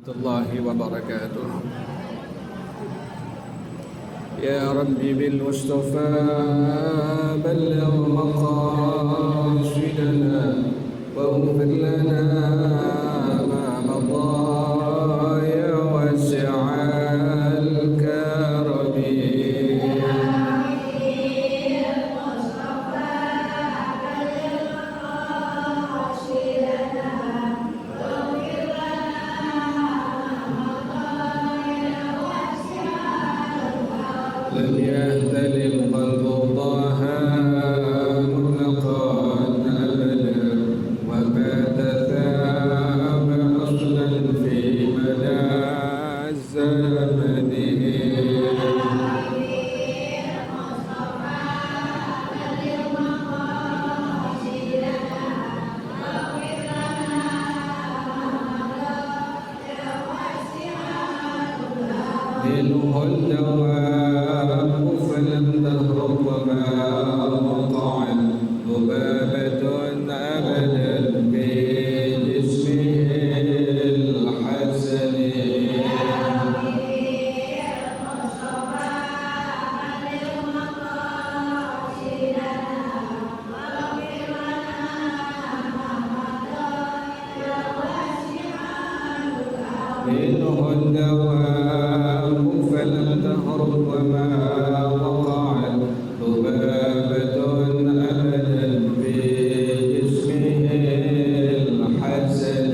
الله وبركاته. يا ربي بالمصطفى بلغ مقاصدنا واغفر لنا ما مضى يا واسع الكرم. لم يهتلم قلب طه مطلقا أبدا وبات ثاب أصلا في مدى الزمن. منه الدوام فلم تهرب وما وقعت ذبابة أبدا بجسمه الحسن. منه الدوام فلم تهرب وما وقعت ذبابة أبدا في جسمه الحسن.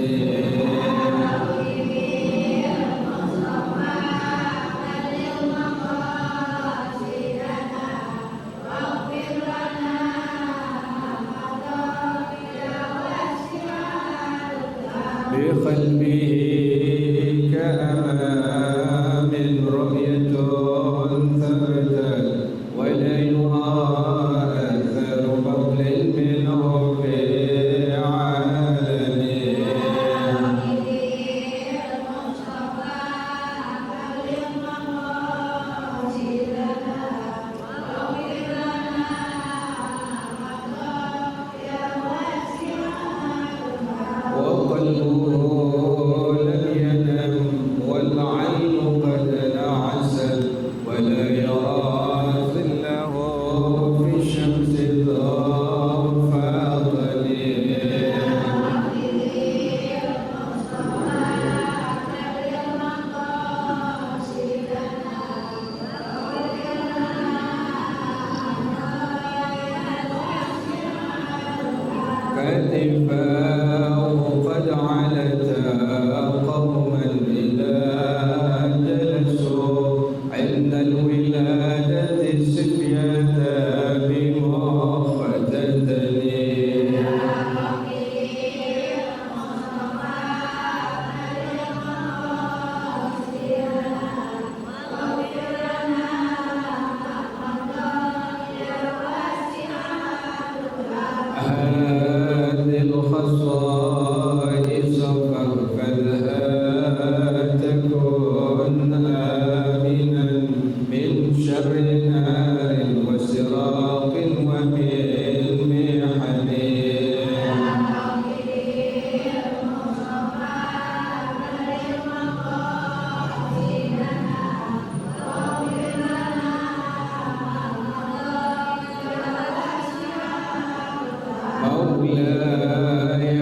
بقلبه كأمام رؤية ثبتت ولا يرى أثر بطل منه في عالمه. وقلبه لم ينم والعين قد نعست ولا يرى ظله في الشمس ضرفة ظليل. كتفاه قد علتا قوما إذا جلسوا عند الولادة السفية بمختتل. هذه الخصائص فاغفلها تكن آمنا من شر نار وسراق ومن محن. مولاي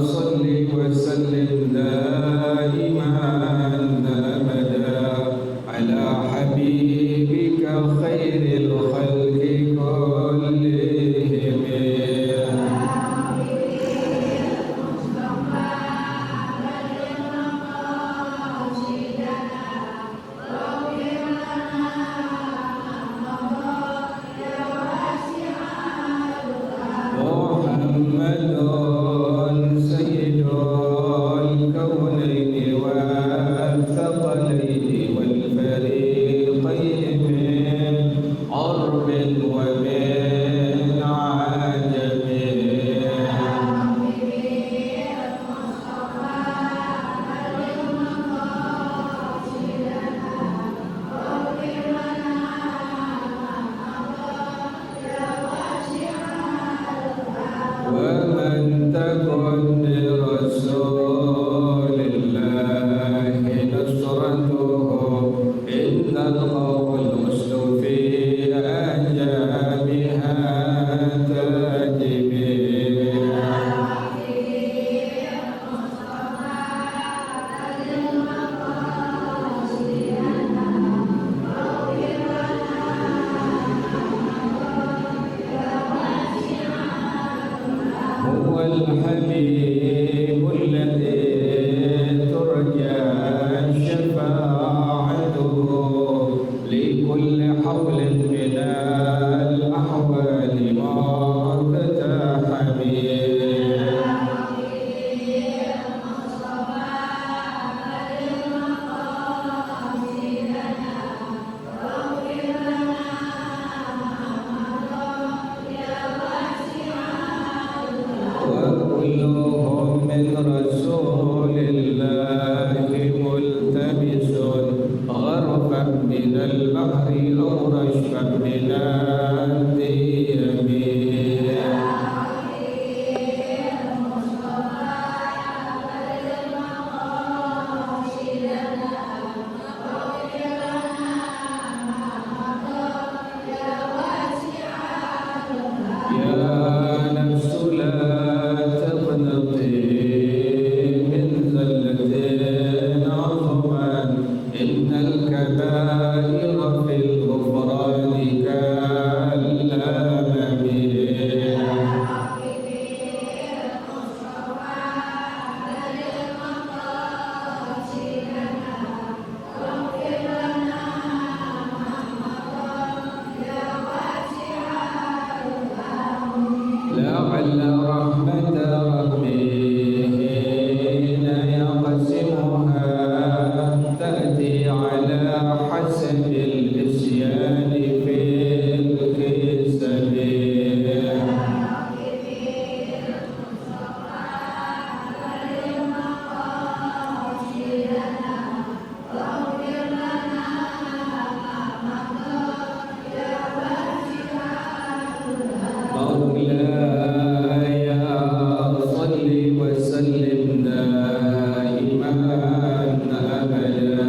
صل وسلم دائما أبدا على حبيبك خير الخلق كلهم. محمد سيد الكونين والثقلين والفريقين من عرب ومن عجم. ومن تكن لرسول الله عظما إن الكبائر في الغفران كالأمم لعل رحمة ربي حين يقسمها تأتي على حسب الإسيان في الكسب مولاي صل وسلم دائما أبدا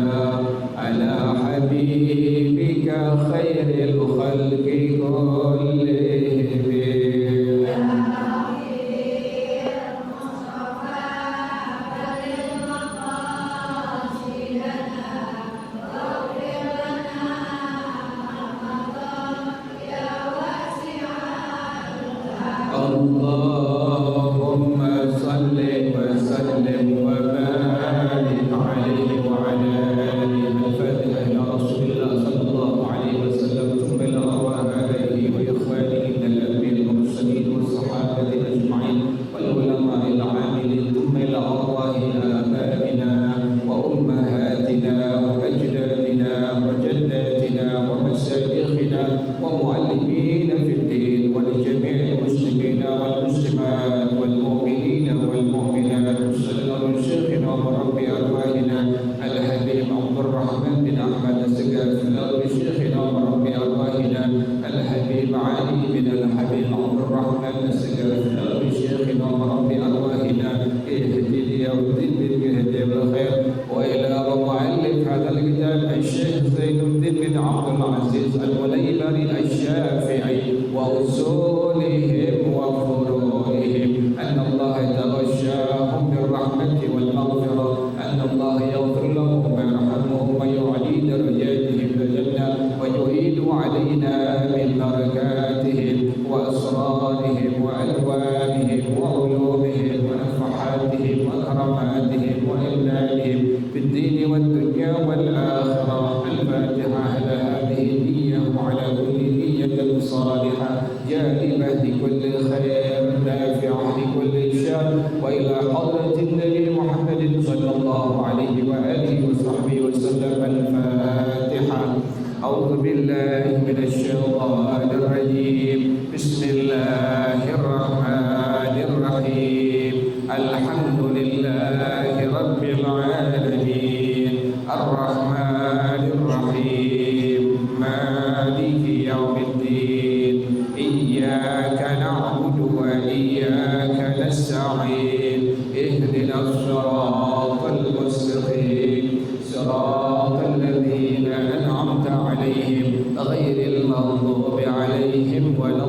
على حبيبك خير الخلق كلهم اللهم صل وسلم وبارك عليه وعلى آله الفاتحة إلى رسول الله صلى الله عليه وسلم ثم إلى أرواح آبائه وإخوانه من الأنبياء والمرسلين والصحابة أجمعين والعلماء العاملين ثم إلى أرواح آبائنا وأمهاتنا وأجدادنا وجداتنا ومشايخنا ومعلمين في الدين ولجميع المسلمين والمسلمات والمؤمنين والمؤمنات وسلم شيخنا وربي أرواحنا الحبيب عبد الرحمن بن أحمد السقاف شيخنا وربي أرواحنا الحبيب علي بن الحبيب عبد الرحمن السقاف شيخنا وربي أرواحنا اهدي يا الدين بالهدي والخير وإلى مؤلف هذا الكتاب الشيخ زين الدين بن عبد العزيز المليبري الشافعي وأصولهم وفروعهم أن الله يتغشاهم بالرحمة والمغفرة أن الله يغفر لهم ويرحمهم ويعلي درجاتهم في الجنة ويعيد علينا من بركاتهم وأسرارهم وألوانهم وعلومهم ونفحاتهم وكراماتهم وإمدادهم في الدين والدنيا والآخرة. الفاتحة على هذه النية وعلى كل نية صالحة جالبة لكل خير نافعة لكل شر وإلى حضرة النبي محمد صلى الله عليه وآله وصحبه وسلم. الفاتحة. أعوذ بالله من الشيطان الرجيم. بسم الله الرحمن الرحيم. الحمد لله رب العالمين الرحمن الرحيم مالك يوم الدين إياك نعبد وإياك نستعين اهدنا الصراط المستقيم صراط الذين أنعمت عليهم غير المغضوب عليهم ولا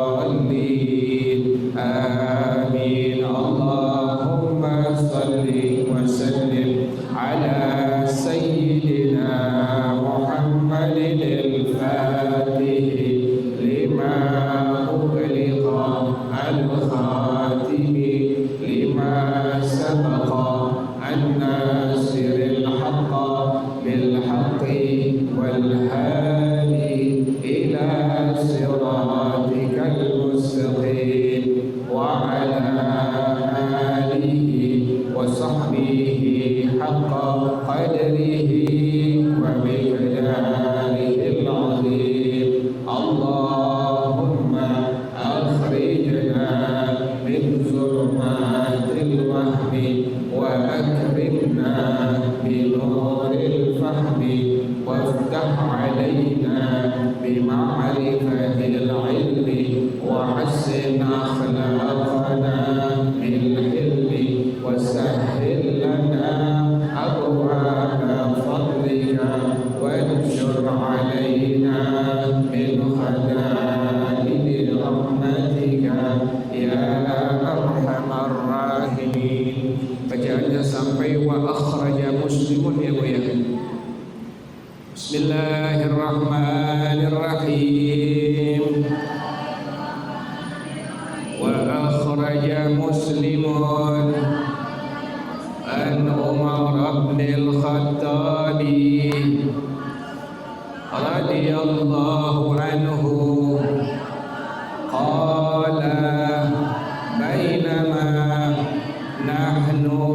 الضالين آمين. اللهم صل وسلم على سيدنا محمد الفاتح لما أغلق الخاتم لما سبق الناصر الحق بالحق والهادي إلى صراطك المستقيم وعلى آله وصحبه حق قدره ومقداره العظيم. اللهم أخرجنا من ظلمات الوهم وأكرمنا بنور الفهم وافتح علينا بمعرفة العلم وحسن أخلاقنا بالحلم وسهل لنا أبواب wa akhraja Muslimun ya Bu ya. Bismillahirrahmanirrahim. Wa akhraja Muslimun an Umar bin al-Khattab radhiyallahu anhu qala bainama nahnu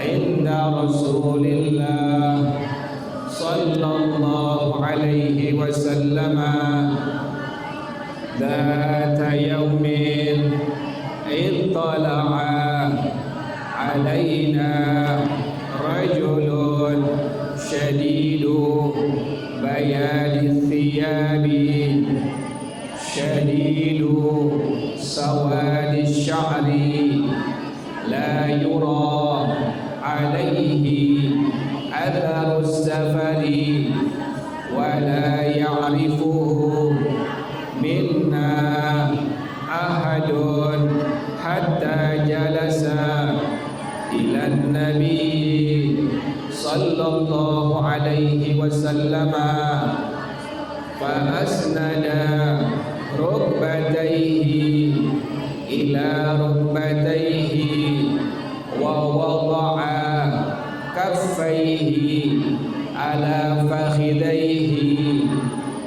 inda Rasulillah sallallahu alaihi wasallam dhata yawmin ittala'a alaina rajulun shadidu bayadi thiyabi shadidu sawadi sya'ri la yura alaihi atharu safari wa la ya'rifuhu minna ahadun hatta jalasa ila nabi sallallahu alaihi wasallam fa asnada rukbatayhi ila rukbatayhi wa wada'a kaffayhi ala fakhidayhi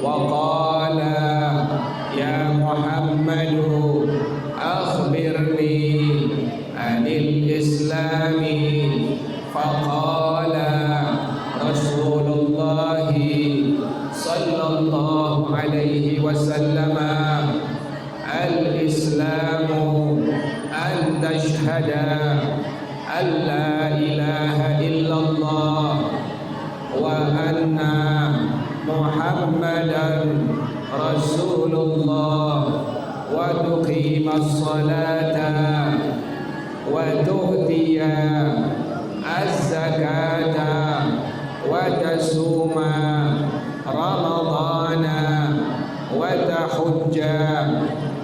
wa qala ya Muhammadu akhbirni anil islami faqala Rasulullah sallallahu alaihi wasallam al-islamu an tashhada an la ilaha illallah wa anna Muhammadan Rasulullah wa tuqimas salata wa tu'tiya az-zakata wa tasuma ramadana wa tahujja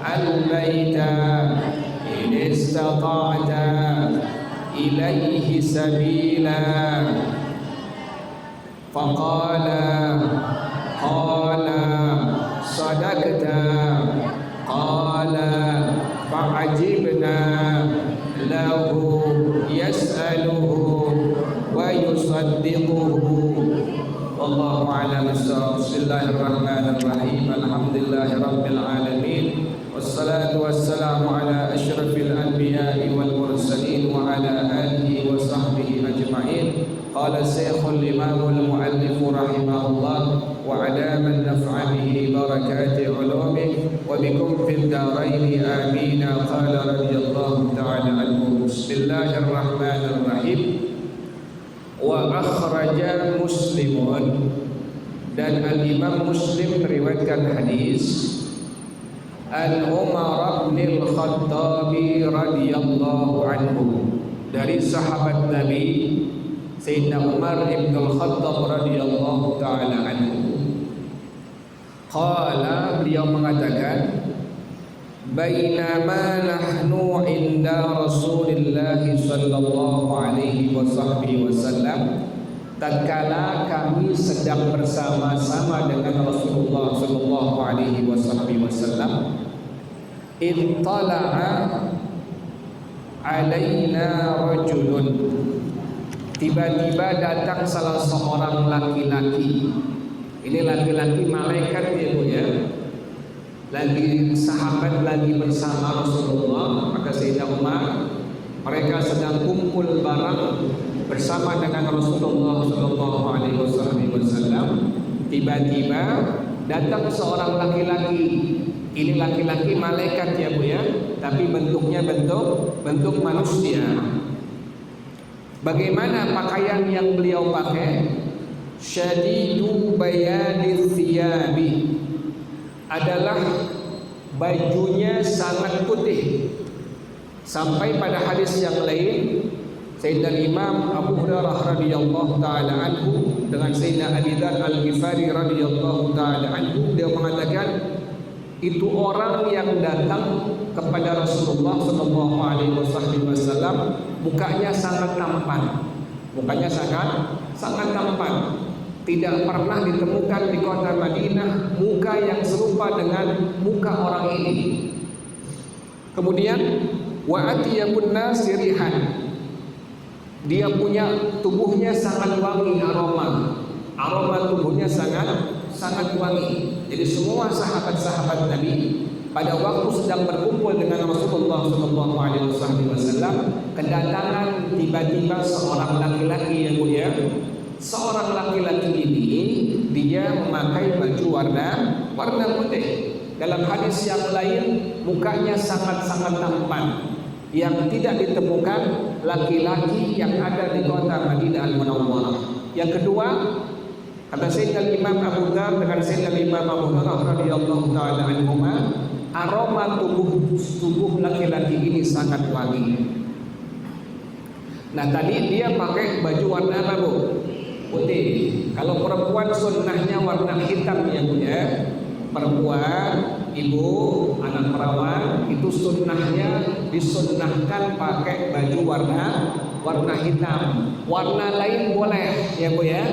al-baita in istata'ta ilaihi sabila faqala sadaqta qala fa'ajibna lahu yas'aluhu wa yusaddiquhu wallahu a'lam bissawab. Bismillahirrahmanirrahim. Alhamdulillahi rabbil alamin wassalatu wassalamu ala asyrafil anbiya'i wal mursalin wa ala alihi wa sahbihi ajma'in. Qala Syekhul Imamul Mu'allif rahimahullah wa ala man naf'a bihi barakati ulumih wa bikum fid darain amin. Qala radhiyallahu ta'ala anhu. Bismillahirrahmanirrahim. Wa akhraja Muslimun, dan al-Imam Muslim meriwayatkan hadis an Umar bin al-Khattab radhiyallahu anhu, dari sahabat Nabi Sayyidina Umar bin al-Khattab radhiyallahu ta'ala anhu. Qala, beliau mengatakan, bainama nahnu inda Rasulillah sallallahu alaihi wasallam, tatkala kami sedang bersama-sama dengan Rasulullah sallallahu alaihi wasallam, ittala'a alaina rajulun, tiba-tiba datang salah seorang laki-laki. Ini laki-laki malaikat ya Bu ya. Lagi sahabat lagi bersama Rasulullah, maka Sayyidina Umar, mereka sedang kumpul bareng bersama dengan Rasulullah sallallahu alaihi wasallam. Tiba-tiba datang seorang laki-laki. Ini laki-laki malaikat ya Bu ya, tapi bentuknya bentuk manusia. Bagaimana pakaian yang beliau pakai? Syadidu bayadi thiyabi, adalah bajunya sangat putih. Sampai pada hadis yang lain, Sayyidina Imam Abu Hurairah radhiyallahu taala anhu dengan Sayyidina Abi Dzar Al-Ghifari radhiyallahu taala anhu, dia mengatakan itu orang yang datang kepada Rasulullah sallallahu alaihi wasallam mukanya sangat tampan. Mukanya sangat tampan. Tidak pernah ditemukan di kota Madinah muka yang serupa dengan muka orang ini. Kemudian wa atiyabun nasirihan. Dia punya tubuhnya sangat wangi aroma. Aroma tubuhnya sangat wangi. Jadi semua sahabat-sahabat Nabi pada waktu sedang berkumpul dengan Rasulullah SAW, kedatangan tiba-tiba seorang laki-laki yang mulia. Seorang laki-laki ini dia memakai baju warna putih. Dalam hadis yang lain mukanya sangat-sangat tampan, yang tidak ditemukan laki-laki yang ada di kota Madinah Al-Munawwarah. Yang kedua, kata Sayyidina Imam Abu Dzar dengan Sayyidina Imam Abu Hurairah radhiyallahu taala anhuma, aroma tubuh laki-laki ini sangat wangi. Nah, tadi dia pakai baju warna apa, Bu? Putih. Kalau perempuan sunnahnya warna hitam ya, Bu ya. Perempuan, ibu, anak perawan itu sunnahnya disunnahkan pakai baju warna hitam. Warna lain boleh ya, Bu ya.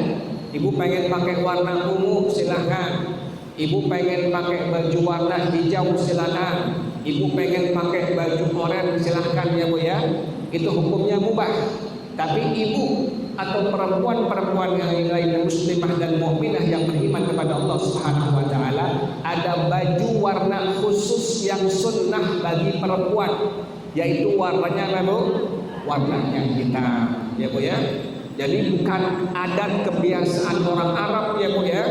Ibu pengen pakai warna ungu silahkan. Ibu pengen pakai baju warna hijau silahkan. Ibu pengen pakai baju oranye silahkan ya, Bu ya. Itu hukumnya mubah. Tapi ibu atau perempuan-perempuan yang lain muslimah dan mukminah yang beriman kepada Allah Subhanahu wa taala, ada baju warna khusus yang sunnah bagi perempuan, yaitu warnanya apa, Bu? Warnanya hitam ya, Bu ya. Jadi bukan adat kebiasaan orang Arab ya, Bu ya.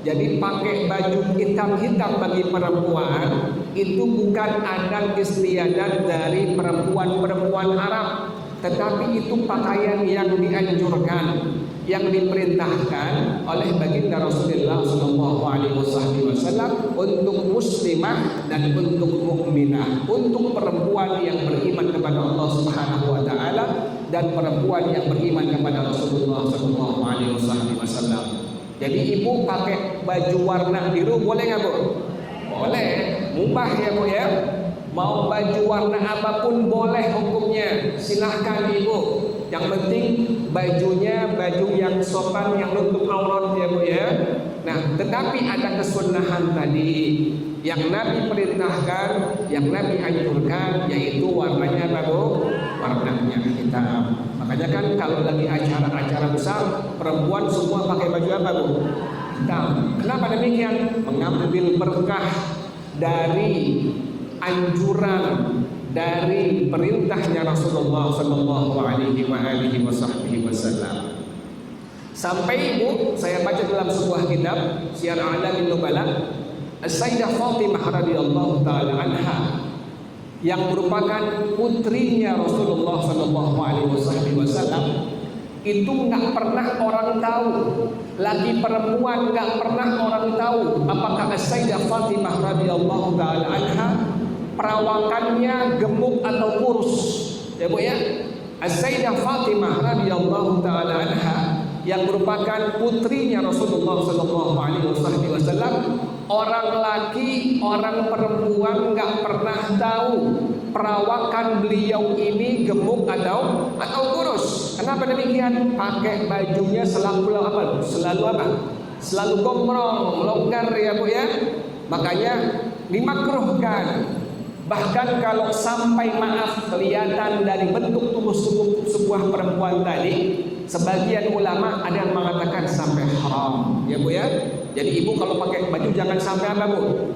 Jadi pakai baju hitam-hitam bagi perempuan itu bukan adat istiadat dari perempuan-perempuan Arab, tetapi itu pakaian yang dianjurkan, yang diperintahkan oleh baginda Rasulullah SAW untuk muslimah dan untuk mukminah, untuk perempuan yang beriman kepada Allah Subhanahu wa taala dan perempuan yang beriman kepada Rasulullah SAW. Jadi ibu pakai baju warna biru boleh nggak, Bu? Boleh, mubah ya, Bu ya. Mau baju warna apapun boleh hukumnya, silahkan ibu. Yang penting bajunya baju yang sopan, yang nutup aurat ya, Bu ya. Nah, tetapi ada kesunahan tadi yang Nabi perintahkan, yang Nabi anjurkan, yaitu warnanya apa, Bu? Warnanya hitam. Makanya kan kalau lagi acara-acara besar, perempuan semua pakai baju apa, Bu? Hitam. Kenapa demikian? Mengambil berkah dari anjuran, dari perintahnya Rasulullah Sallallahu Alaihi Wasallam. Sampai ibu, saya baca dalam sebuah kitab Syiar A'lamin Nubala, Sayyidah Fatimah radhiyallahu taala anha, yang merupakan putrinya Rasulullah Sallallahu Alaihi Wasallam, itu nggak pernah orang tahu, lagi perempuan nggak pernah orang tahu apakah Sayyidah Fatimah radhiyallahu taala anha perawakannya gemuk atau kurus ya, Bu ya. Sayyidah Fatimah radhiyallahu taala anha yang merupakan putrinya Rasulullah Sallallahu Alaihi Wasallam, orang laki, orang perempuan nggak pernah tahu perawakan beliau ini gemuk atau kurus. Kenapa demikian? Pakai bajunya selalu apa? Selalu gombrong, longgar ya, Bu ya. Makanya dimakruhkan. Bahkan kalau sampai maaf kelihatan dari bentuk tubuh sebuah perempuan tadi, sebagian ulama ada yang mengatakan sampai haram ya, Bu ya. Jadi ibu kalau pakai baju jangan sampai apa, Bu?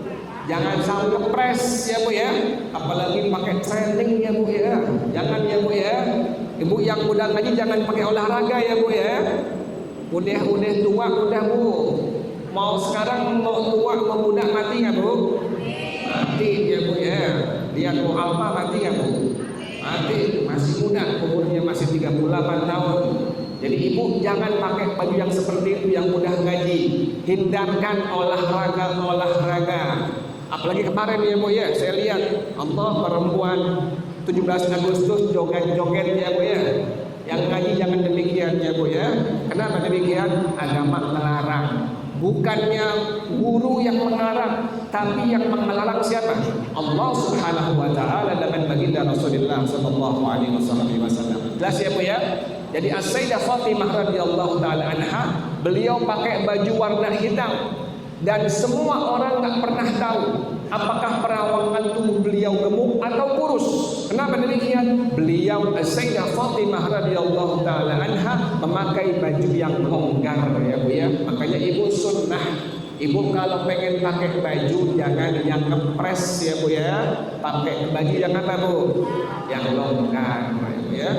Jangan sampai kepres ya, Bu ya. Apalagi pakai training ya, Bu ya. Jangan ya, Bu ya. Ibu yang udah ngaji jangan pakai olahraga ya, Bu ya. Udah tua udah, Bu. Mau sekarang mau tua mau muda mati ya, Bu? Mati ya, Bu ya. Lihat mau alfa mati ya, Bu? Mati, masih muda, umurnya masih 38 tahun. Jadi ibu jangan pakai baju yang seperti itu yang mudah ngaji. Hindarkan olahraga. Apalagi kemarin ya, Bu ya, saya lihat Allah perempuan 17 Agustus joget-joget ya, Bu ya. Yang ngaji jangan demikian ya, Bu ya. Kenapa demikian? Agama melarang. Bukannya guru yang melarang, tapi yang melarang siapa? Allah Subhanahu wa taala dengan baginda Rasulullah sallallahu alaihi wasallam. Jelas ya, Bu ya? Jadi As-Sayyidah Fatimah radhiyallahu taala anha, beliau pakai baju warna hitam dan semua orang nggak pernah tahu apakah perawakan tubuh beliau gemuk atau kurus. Kenapa demikian? Beliau As-Sayyidah Fatimah radhiyallahu taala anha memakai baju yang longgar ya Bu ya. Makanya Ibu sunnah, Ibu kalau pengen pakai baju jangan yang ngepres ya Bu ya. Pakai baju yang apa Bu? Yang longgar ya.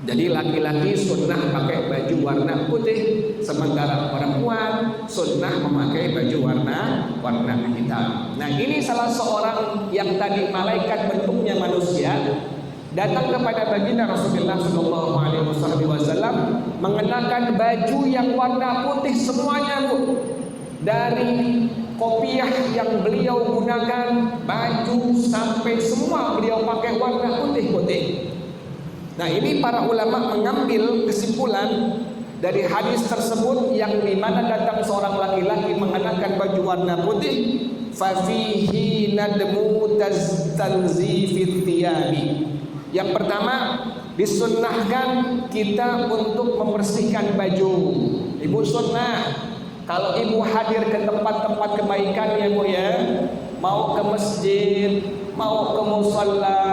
Jadi laki-laki sunnah pakai baju warna putih, sementara perempuan sunnah memakai baju warna hitam. Nah, ini salah seorang yang tadi malaikat bentuknya manusia datang kepada baginda Rasulullah Shallallahu Alaihi Wasallam mengenakan baju yang warna putih semuanya Bu, dari kopiah yang beliau gunakan, baju sampai semua beliau pakai warna putih-putih. Nah, ini para ulama mengambil kesimpulan dari hadis tersebut yang dimana datang seorang laki-laki mengenakan baju warna putih, fafihi nadmu tanzifit thiyabi. Yang pertama, disunnahkan kita untuk membersihkan baju. Ibu sunnah, kalau ibu hadir ke tempat-tempat kebaikan ya Bu ya, mau ke masjid, mau ke musalla,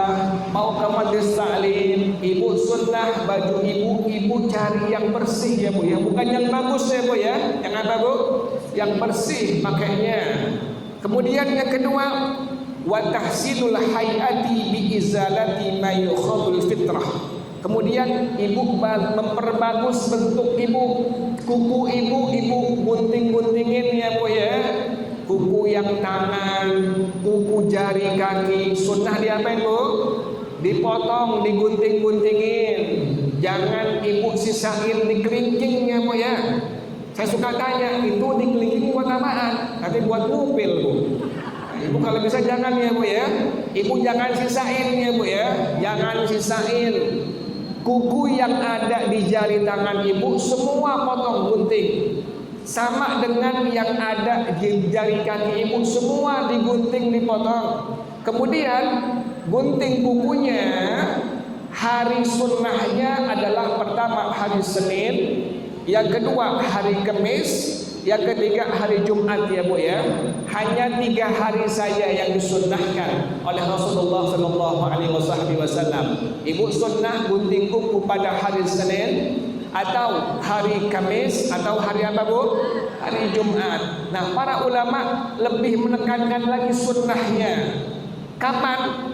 mau ke majelis taklim, ibu sunnah baju ibu cari yang bersih ya Bu ya, bukan yang bagus ya Bu ya. Yang apa Bu? Yang bersih pakainya. Kemudian yang kedua, wa tahsinul hayati bi izalati ma yukhadul fitrah. Kemudian ibu memperbagus bentuk ibu, kuku ibu gunting-guntingin ya Bu ya. Kuku yang tangan, kuku jari kaki, sunnah diapain Bu? Dipotong, digunting-guntingin. Jangan ibu sisain dikelingking ya Bu ya. Saya suka tanya, itu dikelingking buat apaan? Nanti buat ngupil Bu. Nah, ibu kalau bisa jangan ya Bu ya. Ibu jangan sisain ya Bu ya. Jangan sisain. Kuku yang ada di jari tangan ibu semua potong gunting. Sama dengan yang ada di jari kaki ibu semua digunting dipotong. Kemudian gunting kukunya hari sunnahnya adalah pertama hari Senin, yang kedua hari Kamis, yang ketiga hari Jumat ya Bu ya. Hanya 3 hari saja yang disunnahkan oleh Rasulullah Shallallahu Alaihi Wasallam. Ibu sunnah gunting kuku pada hari Senin atau hari Kamis atau hari apa Bu? Hari Jumat. Nah, para ulama lebih menekankan lagi sunnahnya. Kapan?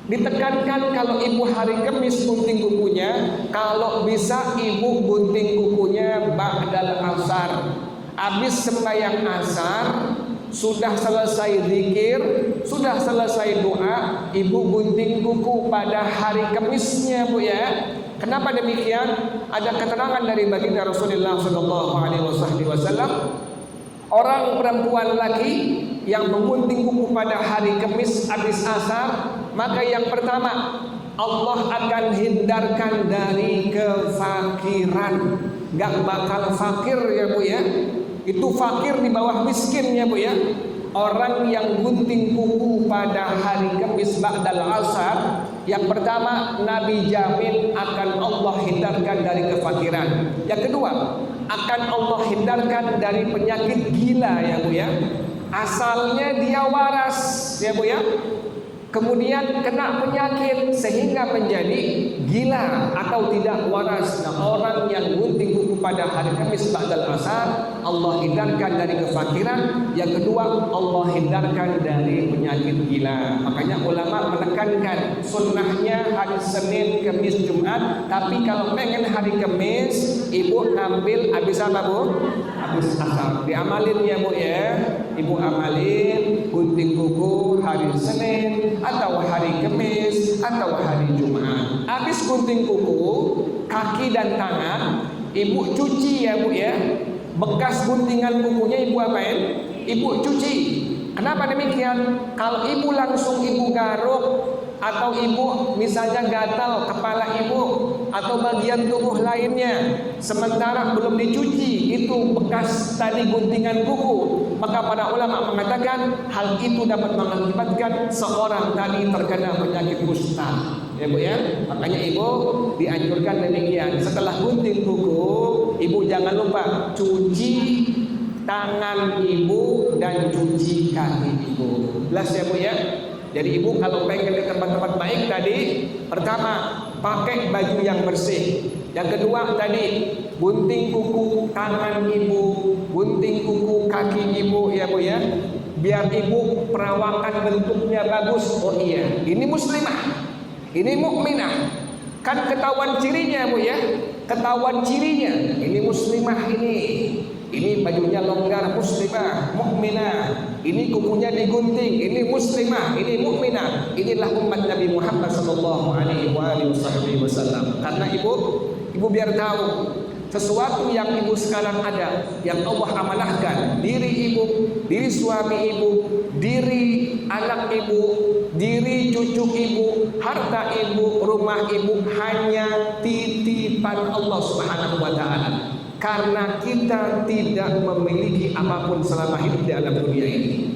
Ditekankan kalau ibu hari Kamis gunting kukunya, kalau bisa ibu gunting kukunya ba'dal asar. Habis sembahyang asar, sudah selesai zikir, sudah selesai doa, ibu gunting kuku pada hari Kamisnya Bu ya. Kenapa demikian? Ada keterangan dari baginda Rasulullah Shallallahu Alaihi Wasallam, orang perempuan lagi yang menggunting kuku pada hari Kamis habis asar, maka yang pertama Allah akan hindarkan dari kefakiran. Gak bakal fakir ya Bu ya. Itu fakir di bawah miskin ya Bu ya. Orang yang gunting kuku pada hari Kamis ba'dal asar, yang pertama Nabi jamin akan Allah hindarkan dari kefakiran. Yang kedua, akan Allah hindarkan dari penyakit gila ya Bu ya. Asalnya dia waras ya Bu ya, kemudian kena penyakit sehingga menjadi gila atau tidak waras. Nah, orang yang gunting kuku pada hari Kamis ba'dal asar, Allah hindarkan dari kefakiran. Yang kedua, Allah hindarkan dari penyakit gila. Makanya ulama menekankan sunnahnya hari Senin, Kamis, Jumat. Tapi kalau pengen hari Kamis, ibu ngambil habis apa Bu? Habis asar. Diamalin ya Bu ya. Ibu amalin gunting kuku hari Senin atau hari Kamis atau hari Jumat. Habis gunting kuku, kaki dan tangan ibu cuci ya Bu ya. Bekas guntingan kukunya ibu apain? Ibu cuci. Kenapa demikian? Kalau ibu langsung ibu garuk atau ibu misalnya gatal kepala ibu atau bagian tubuh lainnya sementara belum dicuci itu bekas tadi guntingan kuku, maka para ulama mengatakan hal itu dapat mengakibatkan seorang tadi terkena penyakit kusta. ya Bu ya. Makanya Ibu dianjurkan demikian. Setelah gunting kuku, Ibu jangan lupa cuci tangan Ibu dan cuci kaki Ibu. Jelas ya Bu ya. Jadi Ibu kalau pengen di tempat-tempat baik tadi, pertama pakai baju yang bersih. Yang kedua tadi gunting kuku tangan Ibu, gunting kuku kaki Ibu ya Bu ya. Biar Ibu perawakan bentuknya bagus. Oh iya, ini muslimah, ini mukminah. Kan ketahuan cirinya Bu ya. Ketahuan cirinya. Ini muslimah ini. Ini bajunya longgar, muslimah, mukminah. Ini kukunya digunting, ini muslimah, ini mukminah. Inilah umat Nabi Muhammad sallallahu alaihi wasallam. Karena Ibu biar tahu sesuatu yang Ibu sekarang ada, yang Allah amanahkan, diri Ibu, diri suami Ibu, diri anak Ibu, diri cucu Ibu, harta Ibu, rumah Ibu hanya titipan Allah Subhanahu wa taala. Karena kita tidak memiliki apapun selama hidup di alam dunia ini.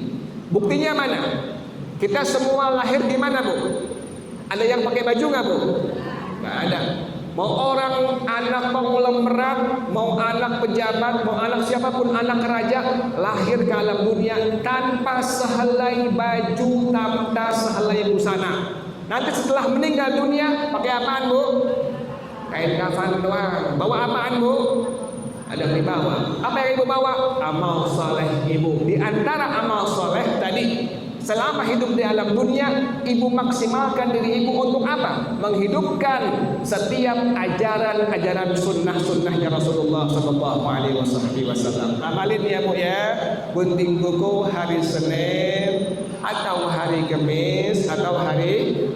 Buktinya mana? Kita semua lahir di mana Bu? Ada yang pakai baju nggak Bu? Nggak ada. Mau orang anak konglomerat, mau anak pejabat, mau anak siapapun, anak raja, lahir ke alam dunia tanpa sehelai baju, tanpa sehelai busana. Nanti setelah meninggal dunia pakai apaan Bu? Kain kafan doang. Bawa apaan Bu? Ada yang dibawa. Apa yang Ibu bawa? Amal soleh Ibu. Di antara amal soleh tadi, selama hidup di alam dunia, Ibu maksimalkan diri Ibu untuk apa? Menghidupkan setiap ajaran-ajaran sunnah-sunnahnya Rasulullah Sallallahu Alaihi Wasallam. Amalin ya Bu ya. Gunting kuku hari Senin atau hari Kamis atau hari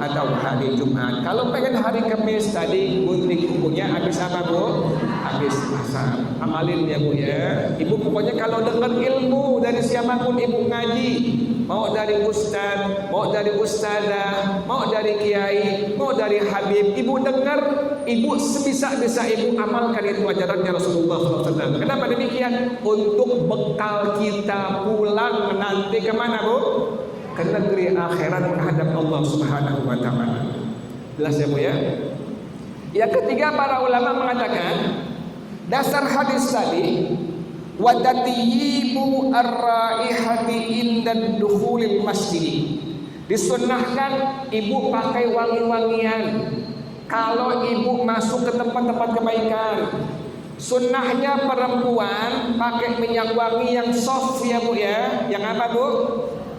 Jumat. Kalau pengen hari Kamis tadi gunting kukunya habis apa Bu? Habis puasa. Amalin ya Bu ya. Ibu pokoknya kalau dengar ilmu dari siapapun Ibu ngaji, mau dari ustaz, mau dari ustazah, mau dari kiai, mau dari habib, Ibu dengar, Ibu sebisa-bisa Ibu amalkan itu ajarannya Rasulullah SAW. Kenapa demikian? Untuk bekal kita pulang nanti kemana Bu? Ke negeri akhirat menghadap Allah Subhanahu wa taala. Jelas ya Bu ya? Yang ketiga, para ulama mengatakan dasar hadis tadi, wa tatyibu ar-raihati inda dukhulil masjid. Disunnahkan Ibu pakai wangi-wangian kalau Ibu masuk ke tempat-tempat kebaikan. Sunnahnya perempuan pakai minyak wangi yang soft ya Bu ya. Yang apa Bu?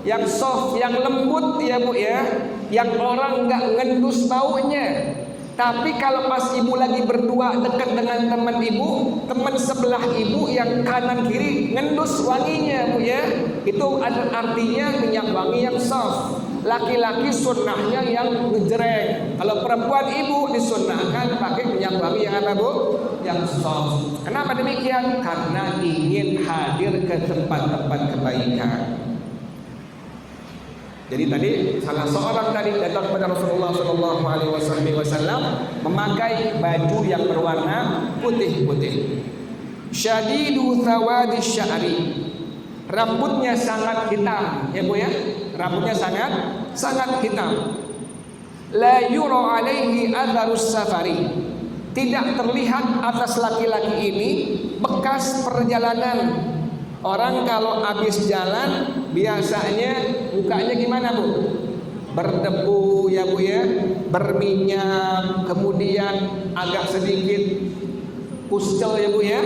Yang soft, yang lembut ya Bu ya. Yang orang nggak ngendus baunya. Tapi kalau pas Ibu lagi berdua dekat dengan teman Ibu, teman sebelah Ibu yang kanan kiri ngendus wanginya Bu ya. Itu artinya minyak wangi yang soft. Laki-laki sunnahnya yang ngejreng. Kalau perempuan Ibu disunnahkan pakai minyak wangi yang apa Bu? Yang soft. Kenapa demikian? Karena ingin hadir ke tempat-tempat kebaikan. Jadi tadi salah seorang tadi datang kepada Rasulullah Shallallahu Alaihi Wasallam memakai baju yang berwarna putih-putih. Syadidu thawadi sya'ri, rambutnya sangat hitam ya Bu ya, rambutnya sangat hitam. La yura alaihi atharus safari, tidak terlihat atas laki-laki ini bekas perjalanan. Orang kalau habis jalan biasanya mukanya gimana Bu? Berdebu ya Bu ya, berminyak, kemudian agak sedikit kuscel ya Bu ya,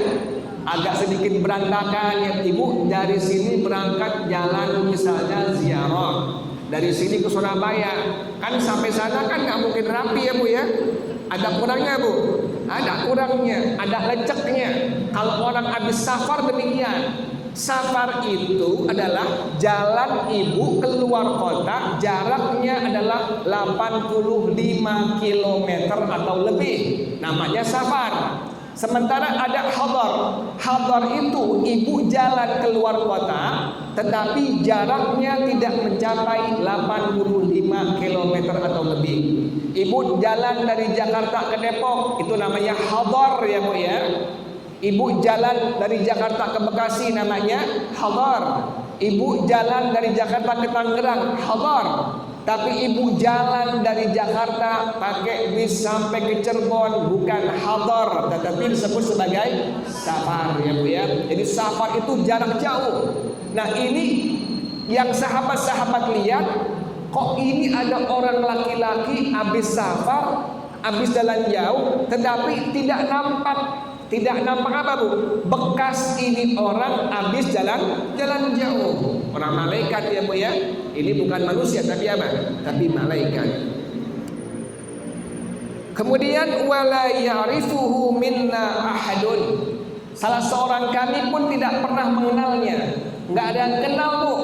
agak sedikit berantakan ya Ibu. Dari sini berangkat jalan misalnya ziarah, dari sini ke Surabaya, kan sampai sana kan nggak mungkin rapi ya Bu ya. Ada kurangnya Bu, ada kurangnya, ada leceknya. Kalau orang habis safar demikian. Safar itu adalah jalan Ibu keluar kota, jaraknya adalah 85 km atau lebih. Namanya safar. Sementara ada hadar. Hadar itu Ibu jalan keluar kota, tetapi jaraknya tidak mencapai 85 km atau lebih. Ibu jalan dari Jakarta ke Depok, itu namanya hadar ya Bu ya. Ibu jalan dari Jakarta ke Bekasi namanya hadar. Ibu jalan dari Jakarta ke Tangerang hadar. tapi ibu jalan dari Jakarta pakai bis sampai ke Cirebon, bukan hadar tetapi disebut sebagai safar ya Bu ya. Jadi safar itu jarak jauh. Nah ini yang sahabat-sahabat lihat, kok ini ada orang laki-laki habis safar, habis jalan jauh, tetapi tidak nampak apa Bu? Bekas ini orang habis jalan jauh. Orang malaikat ya Bu ya. Ini bukan manusia tapi apa? Tapi malaikat. Kemudian wala ya'rifuhu minna ahadun. Salah seorang kami pun tidak pernah mengenalnya. Enggak ada yang kenal Bu.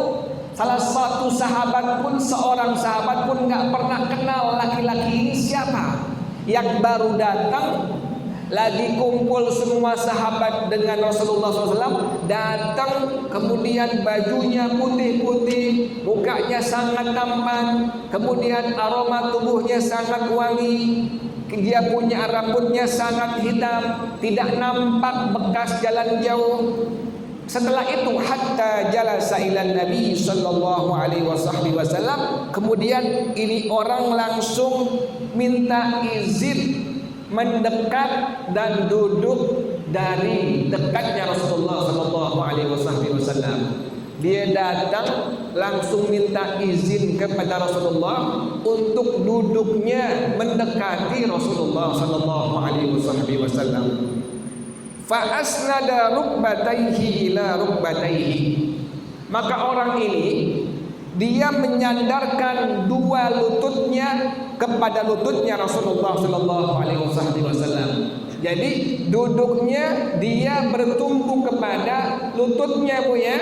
Salah satu sahabat pun, seorang sahabat pun enggak pernah kenal laki-laki ini siapa. Yang baru datang, lagi kumpul semua sahabat dengan Rasulullah SAW, datang kemudian bajunya putih-putih, mukanya sangat tampan, kemudian aroma tubuhnya sangat wangi, dia punya rambutnya sangat hitam, tidak nampak bekas jalan jauh. Setelah itu hatta jalasa ila Nabi sallallahu alaihi wasallam, kemudian ini orang langsung minta izin mendekat dan duduk dari dekatnya Rasulullah sallallahu alaihi wasallam. Dia datang langsung minta izin kepada Rasulullah untuk duduknya mendekati Rasulullah sallallahu alaihi wasallam. Fa asnada rukbatayhi ila rukbatayhi. Maka orang ini dia menyandarkan dua lututnya kepada lututnya Rasulullah sallallahu alaihi wasallam. Jadi duduknya dia bertumpu kepada lututnya Bu ya.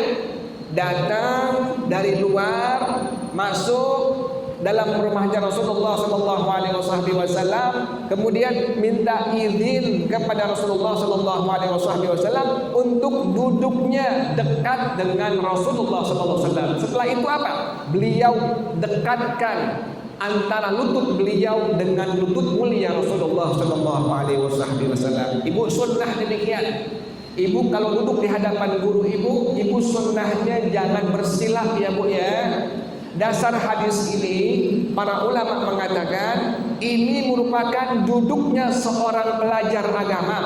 Datang dari luar, masuk dalam rumahnya Rasulullah sallallahu alaihi wasallam, kemudian minta izin kepada Rasulullah sallallahu alaihi wasallam untuk duduknya dekat dengan Rasulullah sallallahu alaihi wasallam. Setelah itu apa? Beliau dekatkan antara lutut beliau dengan lutut mulia Rasulullah sallallahu alaihi wasallam. Ibu sunnah demikian. Ibu kalau duduk di hadapan guru ibu sunnahnya jangan bersilah ya Bu ya. Dasar hadis ini para ulama mengatakan ini merupakan duduknya seorang pelajar agama.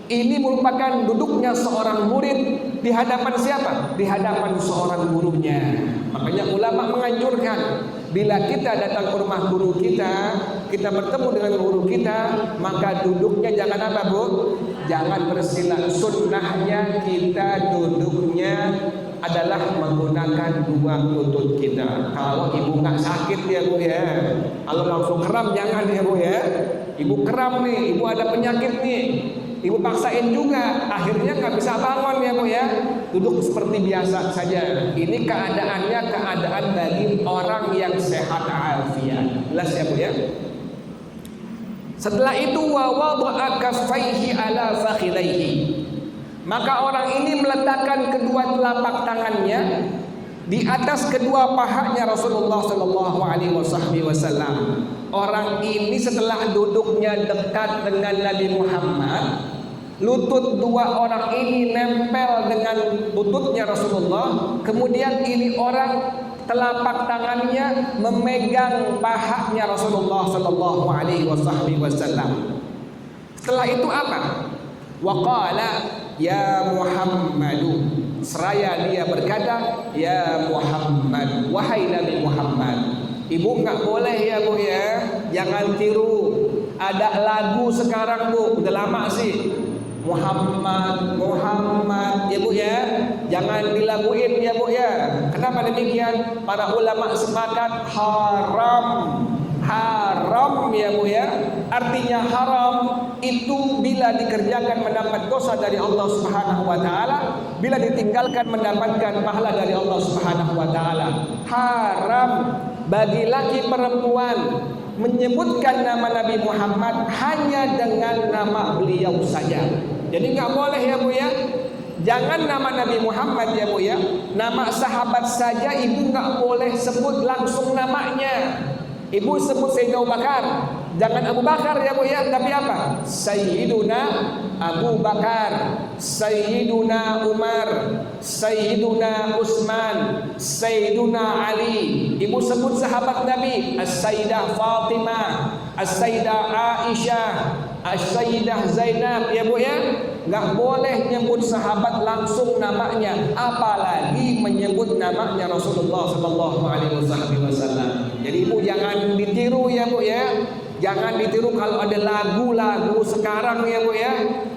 Ini merupakan duduknya seorang murid di hadapan siapa? Di hadapan seorang gurunya. Makanya ulama menganjurkan bila kita datang ke rumah guru kita bertemu dengan guru kita, maka duduknya jangan apa Bu? Jangan bersila. Sunnahnya kita duduknya adalah menggunakan dua lutut kita. Kalau ibu nggak sakit ya Bu ya, kalau langsung kram jangan ya Bu ya. Ibu kram nih, ibu ada penyakit nih, ibu paksain juga, akhirnya nggak bisa bangun ya Bu ya. Duduk seperti biasa saja. Ini keadaannya keadaan bagi orang yang sehat afiat. Jelas ya Bu ya. Setelah itu wa wada'a kaffaihi ala fakhidaihi. Maka orang ini meletakkan kedua telapak tangannya di atas kedua pahanya Rasulullah sallallahu alaihi wasallam. Orang ini setelah duduknya dekat dengan Nabi Muhammad, lutut dua orang ini nempel dengan lututnya Rasulullah. Kemudian ini orang telapak tangannya memegang pahanya Rasulullah sallallahu alaihi wasallam. Setelah itu apa? Waqala ya Muhammadu, seraya dia berkata ya Muhammad, wahai Nabi Muhammad. Ibu nggak boleh ya Bu ya, jangan tiru. Ada lagu sekarang Bu, udah lama sih, Muhammad ya Bu ya, jangan dilaguin ya Bu ya. Kenapa demikian? Para ulama sepakat haram ya Bu ya. Artinya haram itu bila dikerjakan mendapat dosa dari Allah Subhanahu wa taala, bila ditinggalkan mendapatkan pahala dari Allah Subhanahu wa taala. Haram bagi laki perempuan menyebutkan nama Nabi Muhammad hanya dengan nama beliau saja. Jadi nggak boleh ya Bu ya. Jangan nama Nabi Muhammad ya Bu ya. Nama sahabat saja ibu nggak boleh sebut langsung namanya. Ibu sebut Sayyidina Abu Bakar, Jangan Abu Bakar ya Bu ya, tapi apa? Sayyiduna Abu Bakar, Sayyiduna Umar, Sayyiduna Utsman, Sayyiduna Ali. Ibu sebut sahabat Nabi, As-Sayyidah Fatimah, As-Sayyidah Aisyah, As-Sayyidah Zainab ya Bu ya. Nggak boleh nyebut sahabat langsung namanya, apalagi menyebut namanya Rasulullah Sallallahu Alaihi Wasallam. Jadi ibu jangan ditiru ya Bu ya. Jangan ditiru kalau ada lagu-lagu sekarang ya Bu ya,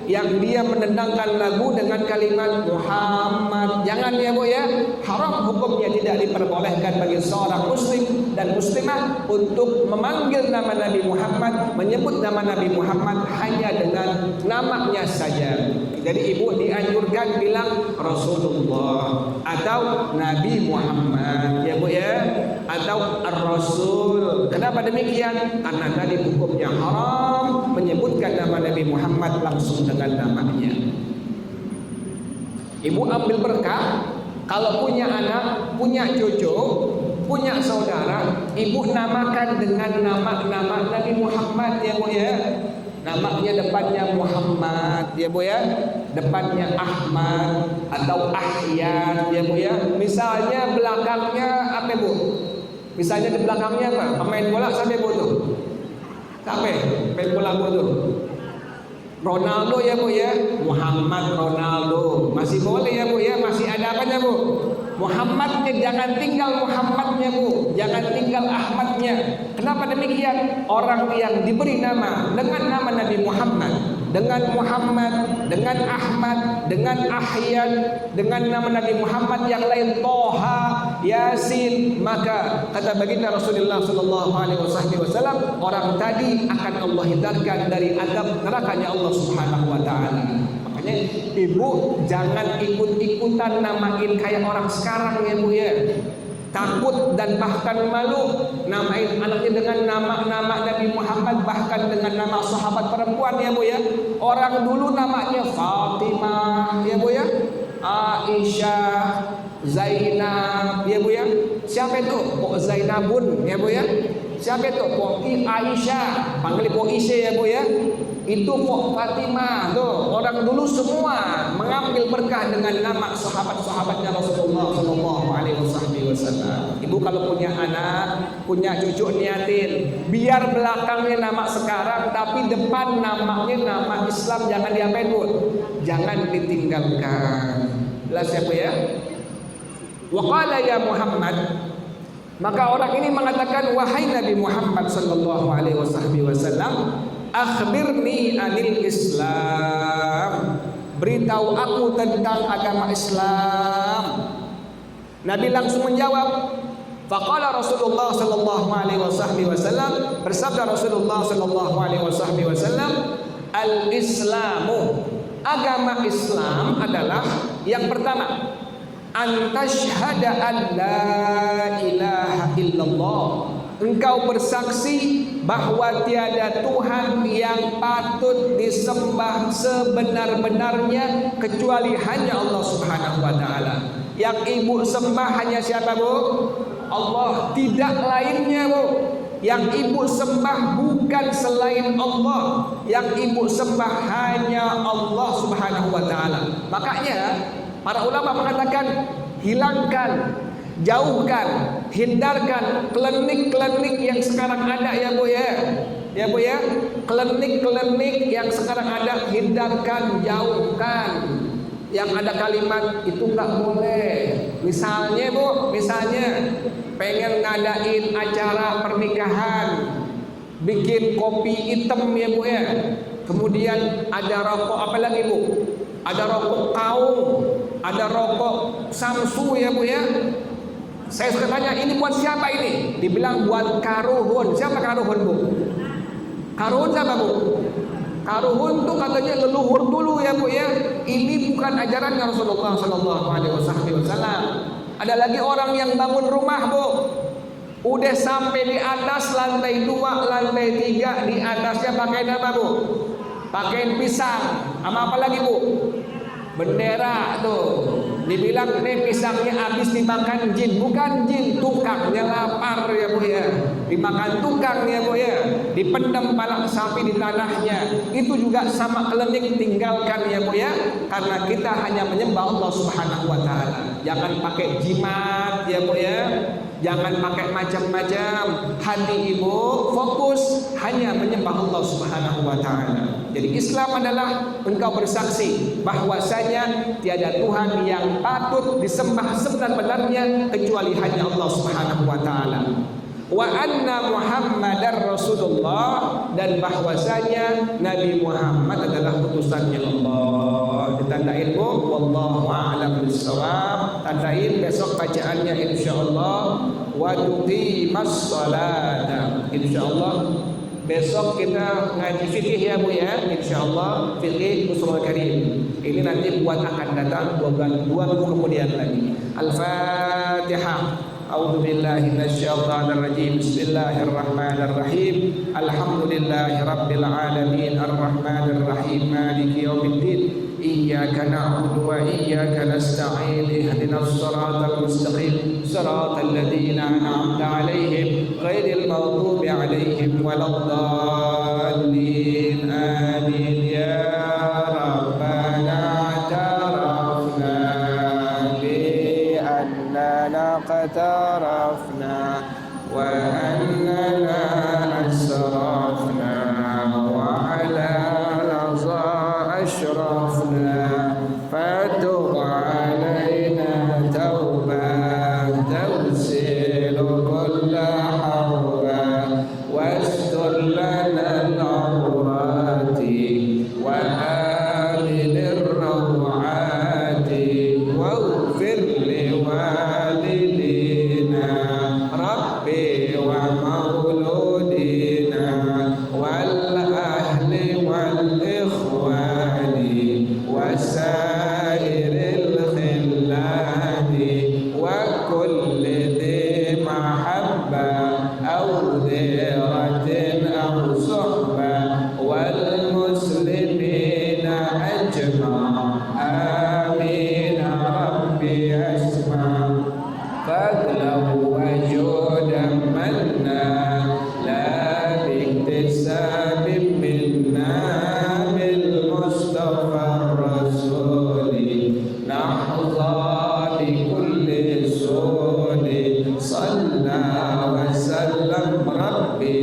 yang dia menendangkan lagu dengan kalimat Muhammad. Jangan ya Bu ya. Haram hukumnya, tidak diperbolehkan bagi seorang muslim dan muslimah untuk memanggil nama Nabi Muhammad, menyebut nama Nabi Muhammad hanya dengan namanya saja. Jadi ibu dianjurkan bilang Rasulullah atau Nabi Muhammad ya Bu ya, atau Ar-Rasul. Kenapa demikian? Karena tadi hukumnya haram menyebutkan nama Nabi Muhammad langsung dengan namanya. Ibu ambil berkah kalau punya anak, punya cucu, punya saudara, ibu namakan dengan nama-nama Nabi Muhammad ya Bu ya. Namanya depannya Muhammad ya Bu ya, depannya Ahmad atau Ahyad ya Bu ya. Misalnya belakangnya apa Bu? Misalnya di belakangnya apa? Pemain bola sampai Bu tuh. Sampai pemain bola Bu tuh. Ronaldo ya Bu ya, Muhammad Ronaldo. Masih boleh ya Bu ya, masih ada apanya Bu? Muhammadnya, jangan tinggal Muhammadnya Bu, jangan tinggal Ahmadnya. Kenapa demikian? Orang yang diberi nama dengan nama Nabi Muhammad, dengan Muhammad, dengan Ahmad, dengan Ahyan, dengan nama Nabi Muhammad yang lain Toha, Yasin, maka kata baginda Rasulullah Sallallahu Alaihi Wasallam, orang tadi akan Allah hindarkan dari azab nerakanya Allah Subhanahu Wa Taala. Makanya ibu jangan ikut-ikutan namain kayak orang sekarang ya Bu ya. Takut dan bahkan malu namain anaknya dengan nama-nama Nabi Muhammad, bahkan dengan nama sahabat perempuan ya Bu ya. Orang dulu namanya Fatimah ya Bu ya, Aisyah, Zainab ya Bu ya. Siapa itu? Pok Zainabun ya Bu ya. Siapa itu? Pok Aisyah, panggil Pok Isya ya Bu ya. Itu Pok Fatimah tuh. Orang dulu semua mengambil berkah dengan nama sahabat-sahabatnya Rasulullah Sallallahu Alaihi Wasallam. Ibu kalau punya anak, punya cucu, niatin biar belakangnya nama sekarang, tapi depan namanya nama Islam. Jangan diapain Bu? Jangan ditinggalkan. Jelas ya Bu ya. Wa qala ya Muhammad, maka orang ini mengatakan, wahai Nabi Muhammad Sallallahu Alaihi Wasallam, akhbirni anil Islam, beritahu aku tentang agama Islam. Nabi langsung menjawab, faqala Rasulullah Sallallahu Alaihi Wasallam, bersabda Rasulullah Sallallahu Alaihi Wasallam, al-Islamu, agama Islam adalah yang pertama, antashhada an la ilaha illallah, engkau bersaksi bahwa tiada Tuhan yang patut disembah sebenar-benarnya kecuali hanya Allah Subhanahu wa taala. Yang ibu sembah hanya siapa Bu? Allah, tidak lainnya Bu. Yang ibu sembah bukan selain Allah. Yang ibu sembah hanya Allah Subhanahu wa taala. Makanya para ulama mengatakan, hilangkan, jauhkan, hindarkan klinik-klinik yang sekarang ada ya Bu ya. Ya Bu ya, klinik-klinik yang sekarang ada, hindarkan, jauhkan. Yang ada kalimat itu nggak boleh. Misalnya Bu, misalnya pengen ngadain acara pernikahan, bikin kopi hitam ya Bu ya. Kemudian ada rokok apa lagi Bu? Ada rokok kaung, ada rokok samsu ya Bu ya. Saya suka tanya, ini buat siapa ini? Dibilang buat karuhun. Siapa karuhun Bu? Karuhun siapa Bu? Karuhun tuh katanya leluhur dulu ya Bu ya. Ini bukan ajaran Rasulullah Sallallahu Alaihi Wasallam. Ada lagi orang yang bangun rumah Bu, udah sampai di atas lantai 2, lantai 3, di atasnya pakai apa Bu? Pakai pisang. Sama apa lagi Bu? Bendera tuh. Dibilang nih pisangnya habis dimakan jin, bukan jin, tukangnya lapar ya Bu ya. Dimakan tukang ya Bu ya. Dipendam palak sapi di tanahnya. Itu juga sama kelenik, tinggalkan ya Bu ya. Karena kita hanya menyembah Allah Subhanahu wa taala. Jangan pakai jimat ya Bu ya. Jangan pakai macam-macam. Hati ibu fokus hanya menyembah Allah Subhanahu wa taala. Jadi Islam adalah engkau bersaksi bahwasanya tiada Tuhan yang patut disembah sebenar-benarnya kecuali hanya Allah Subhanahu wa taala. Wa anna Muhammadar Rasulullah, dan bahwasanya Nabi Muhammad adalah utusannya Allah. Ditandain Bu, wallahu a'lam bissawab. Tandain besok bacaannya insyaallah. Wa tuqimas salata. Insyaallah besok kita ngaji fikih ya Bu ya, insyaallah fikih usul karim. Ini nanti buat akan datang 2 minggu kemudian lagi. Al-Fatihah. A'udzu billahi minasyaitonir rajim. Bismillahirrahmanirrahim. Alhamdulillahirabbil alamin arrahmanir rahim maliki yaumiddin. Iyyaka na'budu wa iyyaka nasta'in. Ihdinas siratal mustaqim. Siratal ladzina an'amta 'alaihim ghairil maghdubi 'alaihim waladdallin. Amin ya rabbana tarafna bi annana qatarafna wa annana asrafna wa 'ala laza ashrafna fatub 'alaina tauban tawsilu kulla hawba wastur lana al-awrati wa aminir rawati waghfir li walidina rabbi wa mauludina wal ahli wal ikhwani wasairil khillani wa kulli dhi mahabba aw dhiratin aw suhba wal muslimina ajma'. Amin rabbi asma' fadlahu wa judan manna la biktisabim minna bil mustafa rasuli nahza bi kulli suli salla wa sallam rabbi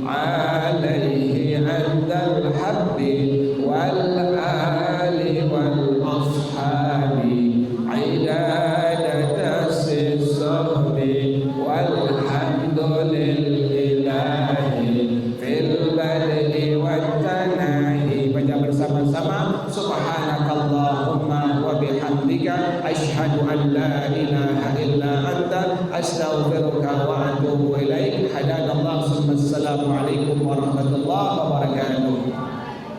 alaihi andal habbi wal ali wal ashabi idadata sisahbi walhamdulillahi fil bad'i wat tanahi. Baca bersama-sama subhanakallahumma wa bihamdika asyhadu an la ilaha illa anta astaghfiruka wa atubu ilaik. Hadanallahu. Assalamualaikum warahmatullahi wabarakatuh.